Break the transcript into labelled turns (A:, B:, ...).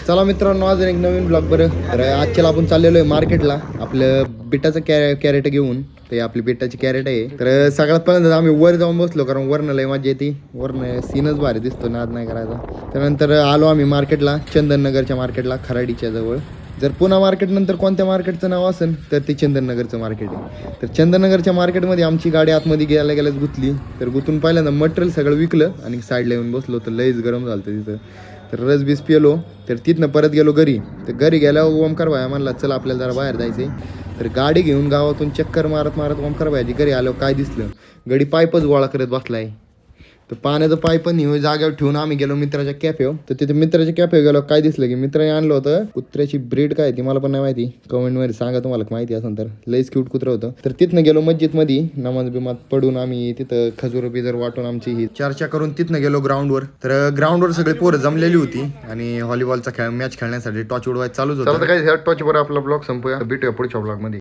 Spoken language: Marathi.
A: चला मित्रांनो, आज एक नवीन ब्लॉग. बरं तर आजच्याला आपण चाललेलो आहे मार्केटला आपलं बिटाचं कॅरेट घेऊन. ते आपली बिटाची कॅरेट आहे. तर सगळ्यात पहिल्यांदा आम्ही वर जाऊन बसलो, कारण वरनं लय मजा येते. वरनं सीनच भारी दिसतो, नाद नाही करायचा. त्यानंतर आलो आम्ही मार्केटला, चंदननगरच्या मार्केटला, खराडीच्या जवळ. जर पुन्हा मार्केट नंतर कोणत्या मार्केटचं नाव असेल तर ते चंदननगरचं मार्केट आहे. तर चंदननगरच्या मार्केटमध्ये आमची गाडी आतमध्ये गेल्याच गुतली. तर गुतून पहिल्यांदा मटेरियल सगळं विकलं आणि साईडला येऊन बसलो. तर लईच गरम झालं तिथं. तर रस बीस पिलो. तर तिथनं परत गेलो घरी. तर घरी गेल्यावर ओमकार भाया म्हणला चल आपल्याला जरा बाहेर जायचं आहे. तर गाडी घेऊन गावातून चक्कर मारत मारत ओमकार भायाची घरी आल्यावर काय दिसलं, गडी पाईपच गोळा करत बसलाय. तर पाण्याचं पाईप पण जागेवर ठेवून आम्ही गेलो मित्राच्या कॅफेवर. तर तिथे मित्राच्या कॅफेवर गेलो, काय दिसलं की मित्राने आणलं होतं कुत्र्याची ब्रीड. काय ती मला पण नाही माहिती, कमेंटमध्ये सांगा तुम्हाला माहिती असेल तर. लईच क्यूट कुत्रं होतं. तर तिथनं गेलो मस्जिदमध्ये, नमाज बिमाज पडून आम्ही तिथं खजूर बिजर वाटून आमची ही चर्चा करून तिथनं गेलो ग्राउंडवर. तर ग्राउंडवर सगळे पोरं जमलेली होती आणि व्हॉलीबॉलचा मॅच खेळण्यासाठी टॉच उडवायचं चालूच होतं. काय टॉचवर आपला ब्लॉग संपूया, भेटूया पुढच्या ब्लॉगमध्ये.